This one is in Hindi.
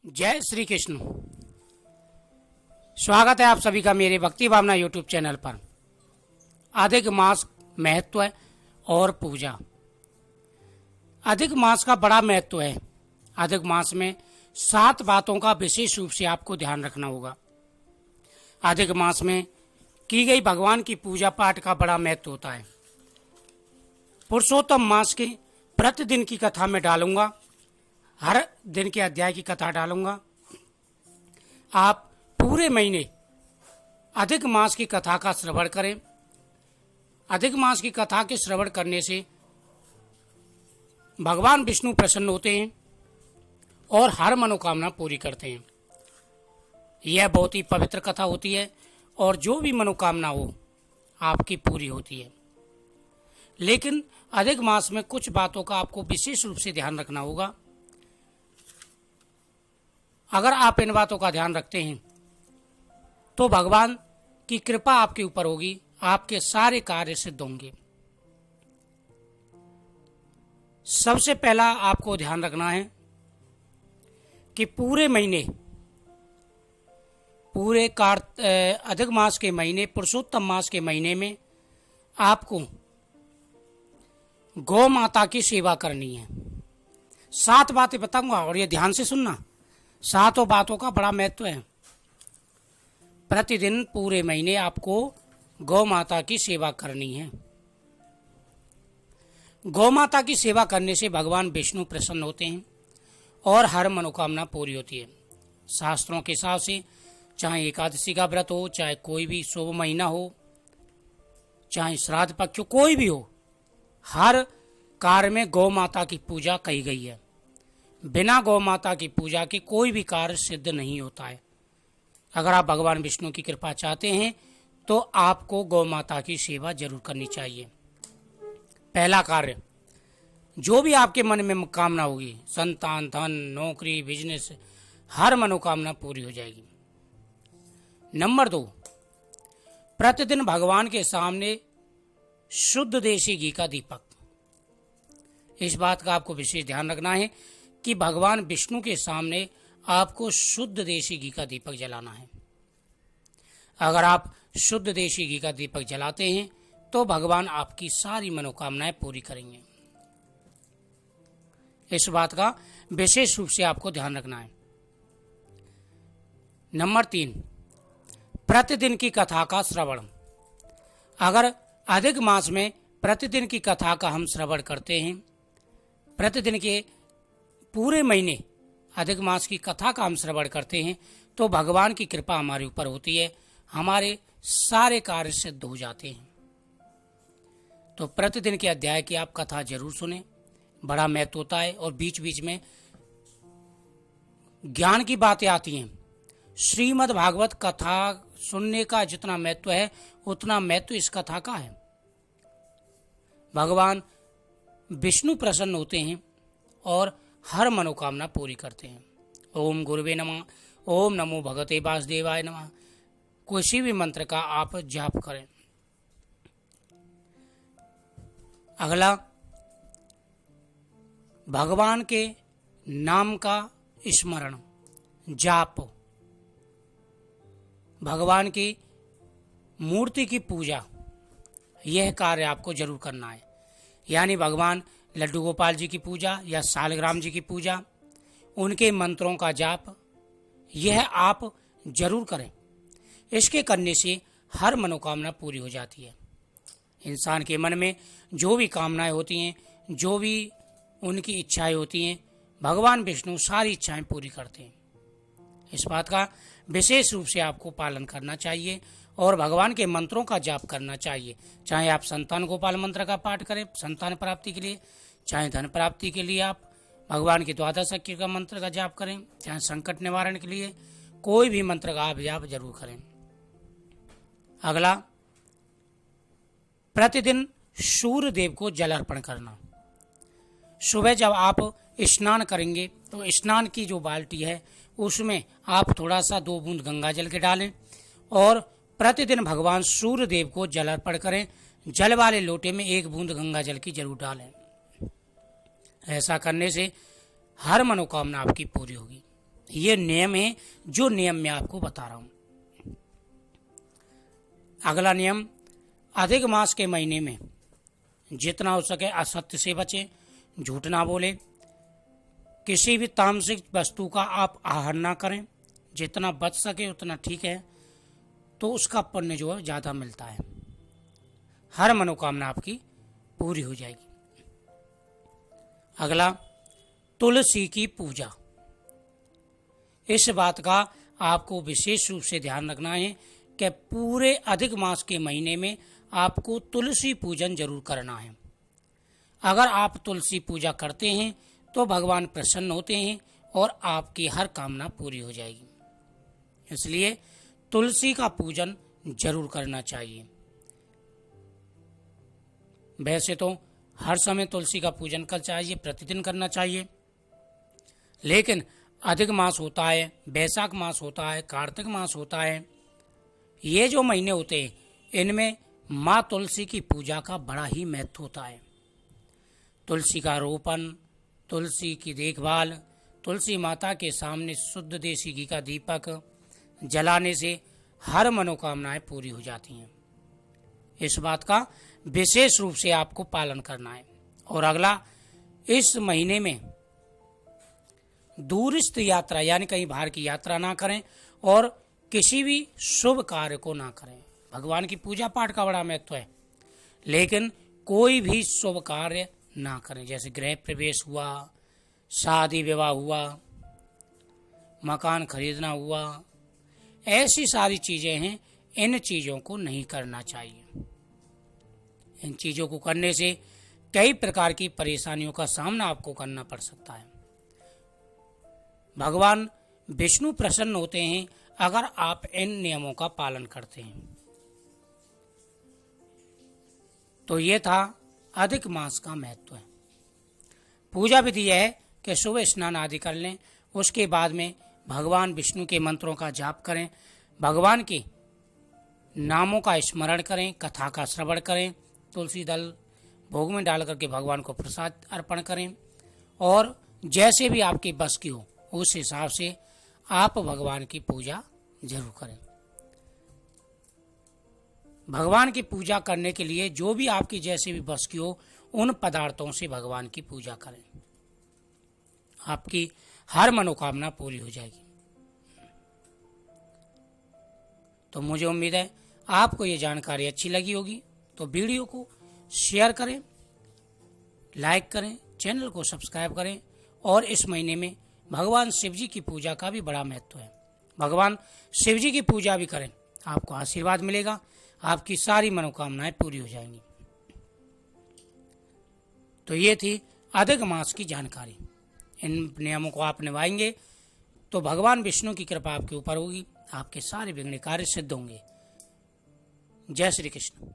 जय श्री कृष्ण। स्वागत है आप सभी का मेरे भक्ति भावना यूट्यूब चैनल पर। अधिक मास महत्व और पूजा। अधिक मास का बड़ा महत्व है। अधिक मास में 7 बातों का विशेष रूप से आपको ध्यान रखना होगा। अधिक मास में की गई भगवान की पूजा पाठ का बड़ा महत्व होता है। पुरुषोत्तम मास के प्रतिदिन की कथा में डालूंगा, हर दिन के अध्याय की कथा डालूंगा। आप पूरे महीने अधिक मास की कथा का श्रवण करें। अधिक मास की कथा के श्रवण करने से भगवान विष्णु प्रसन्न होते हैं और हर मनोकामना पूरी करते हैं। यह बहुत ही पवित्र कथा होती है और जो भी मनोकामना हो आपकी पूरी होती है। लेकिन अधिक मास में कुछ बातों का आपको विशेष रूप से ध्यान रखना होगा। अगर आप इन बातों का ध्यान रखते हैं तो भगवान की कृपा आपके ऊपर होगी, आपके सारे कार्य सिद्ध होंगे। सबसे पहला आपको ध्यान रखना है कि पूरे महीने, पूरे अधिक मास के महीने, पुरुषोत्तम मास के महीने में आपको गौ माता की सेवा करनी है। 7 बातें बताऊंगा और ये ध्यान से सुनना। 7 बातों का बड़ा महत्व है। प्रतिदिन पूरे महीने आपको गौ माता की सेवा करनी है। गौ माता की सेवा करने से भगवान विष्णु प्रसन्न होते हैं और हर मनोकामना पूरी होती है। शास्त्रों के हिसाब से चाहे एकादशी का व्रत हो, चाहे कोई भी शुभ महीना हो, चाहे श्राद्ध पक्ष हो, कोई भी हो, हर कार्य में गौ माता की पूजा कही गई है। बिना गौ माता की पूजा के कोई भी कार्य सिद्ध नहीं होता है। अगर आप भगवान विष्णु की कृपा चाहते हैं तो आपको गौ माता की सेवा जरूर करनी चाहिए। पहला कार्य, जो भी आपके मन में कामना होगी, संतान, धन, नौकरी, बिजनेस, हर मनोकामना पूरी हो जाएगी। नंबर 2, प्रतिदिन भगवान के सामने शुद्ध देशी घी का दीपक। इस बात का आपको विशेष ध्यान रखना है कि भगवान विष्णु के सामने आपको शुद्ध देशी घी का दीपक जलाना है। अगर आप शुद्ध देशी घी का दीपक जलाते हैं तो भगवान आपकी सारी मनोकामनाएं पूरी करेंगे। इस बात का विशेष रूप से आपको ध्यान रखना है। नंबर 3, प्रतिदिन की कथा का श्रवण। अगर अधिक मास में प्रतिदिन की कथा का हम श्रवण करते हैं, प्रतिदिन के पूरे महीने अधिक मास की कथा का हम श्रवण करते हैं तो भगवान की कृपा हमारे ऊपर होती है, हमारे सारे कार्य सिद्ध हो जाते हैं। तो प्रतिदिन के अध्याय की आप कथा जरूर सुने, बड़ा महत्व होता है और बीच बीच में ज्ञान की बातें आती हैं। श्रीमद् भागवत कथा सुनने का जितना महत्व है उतना महत्व इस कथा का है। भगवान विष्णु प्रसन्न होते हैं और हर मनोकामना पूरी करते हैं। ओम गुरुवे नमः, ओम नमो भगवते वासुदेवाय नमः। किसी भी मंत्र का आप जाप करें। अगला, भगवान के नाम का स्मरण, जाप। भगवान की मूर्ति की पूजा, यह कार्य आपको जरूर करना है। यानी भगवान लड्डू गोपाल जी की पूजा या सालग्राम जी की पूजा, उनके मंत्रों का जाप, यह आप जरूर करें। इसके करने से हर मनोकामना पूरी हो जाती है। इंसान के मन में जो भी कामनाएं होती हैं, जो भी उनकी इच्छाएं होती हैं, भगवान विष्णु सारी इच्छाएं पूरी करते हैं। इस बात का विशेष रूप से आपको पालन करना चाहिए और भगवान के मंत्रों का जाप करना चाहिए। चाहे आप संतान गोपाल मंत्र का पाठ करें संतान प्राप्ति के लिए, चाहे धन प्राप्ति के लिए आप भगवान के द्वादश अक्षर का मंत्र का जाप करें, चाहे संकट निवारण के लिए कोई भी मंत्र का आप जाप जरूर करें। अगला, प्रतिदिन सूर्य देव को जल अर्पण करना। सुबह जब आप स्नान करेंगे तो स्नान की जो बाल्टी है उसमें आप थोड़ा सा 2 बूंद गंगा जल के डालें और प्रतिदिन भगवान सूर्य देव को जल अर्पण करें। जल वाले लोटे में 1 बूंद गंगा जल की जरूर डालें। ऐसा करने से हर मनोकामना आपकी पूरी होगी। ये नियम है जो नियम मैं आपको बता रहा हूं। अगला नियम, अधिक मास के महीने में जितना हो सके असत्य से बचें, झूठ ना बोले, किसी भी तामसिक वस्तु का आप आहार ना करें, जितना बच सके उतना ठीक है, तो उसका पुण्य जो है ज़्यादा मिलता है, हर मनोकामना आपकी पूरी हो जाएगी। अगला, तुलसी की पूजा। इस बात का आपको विशेष रूप से ध्यान रखना है कि पूरे अधिक मास के महीने में आपको तुलसी पूजन जरूर करना है। अगर आप तुलसी पूजा करते हैं तो भगवान प्रसन्न होते हैं और आपकी हर कामना पूरी हो जाएगी। इसलिए तुलसी का पूजन जरूर करना चाहिए। वैसे तो हर समय तुलसी का पूजन करना चाहिए, प्रतिदिन करना चाहिए, लेकिन अधिक मास होता है, वैशाख मास होता है, कार्तिक मास होता है, ये जो महीने होते हैं इनमें माँ तुलसी की पूजा का बड़ा ही महत्व होता है। तुलसी का रोपण, तुलसी की देखभाल, तुलसी माता के सामने शुद्ध देसी घी का दीपक जलाने से हर मनोकामनाएं पूरी हो जाती हैं। इस बात का विशेष रूप से आपको पालन करना है। और अगला, इस महीने में दूरस्थ यात्रा यानी कहीं बाहर की यात्रा ना करें और किसी भी शुभ कार्य को ना करें। भगवान की पूजा पाठ का बड़ा महत्व है, लेकिन कोई भी शुभ कार्य ना करें, जैसे गृह प्रवेश हुआ, शादी विवाह हुआ, मकान खरीदना हुआ, ऐसी सारी चीजें हैं, इन चीजों को नहीं करना चाहिए। इन चीजों को करने से कई प्रकार की परेशानियों का सामना आपको करना पड़ सकता है। भगवान विष्णु प्रसन्न होते हैं अगर आप इन नियमों का पालन करते हैं। तो ये था अधिक मास का महत्व है। पूजा विधि यह है कि सुबह स्नान आदि कर लें, उसके बाद में भगवान विष्णु के मंत्रों का जाप करें, भगवान के नामों का स्मरण करें, कथा का श्रवण करें, तुलसी दल भोग में डाल करके भगवान को प्रसाद अर्पण करें, और जैसे भी आपके बस की हो उस हिसाब से आप भगवान की पूजा जरूर करें। भगवान की पूजा करने के लिए जो भी आपकी जैसे भी बस की हो उन पदार्थों से भगवान की पूजा करें, आपकी हर मनोकामना पूरी हो जाएगी। तो मुझे उम्मीद है आपको ये जानकारी अच्छी लगी होगी, तो वीडियो को शेयर करें, लाइक करें, चैनल को सब्सक्राइब करें। और इस महीने में भगवान शिव जी की पूजा का भी बड़ा महत्व है। भगवान शिव जी की पूजा भी करें, आपको आशीर्वाद मिलेगा, आपकी सारी मनोकामनाएं पूरी हो जाएंगी। तो ये थी अधिक मास की जानकारी। इन नियमों को आप निभाएंगे तो भगवान विष्णु की कृपा आपके ऊपर होगी, आपके सारे विघ्न कार्य सिद्ध होंगे। जय श्री कृष्ण।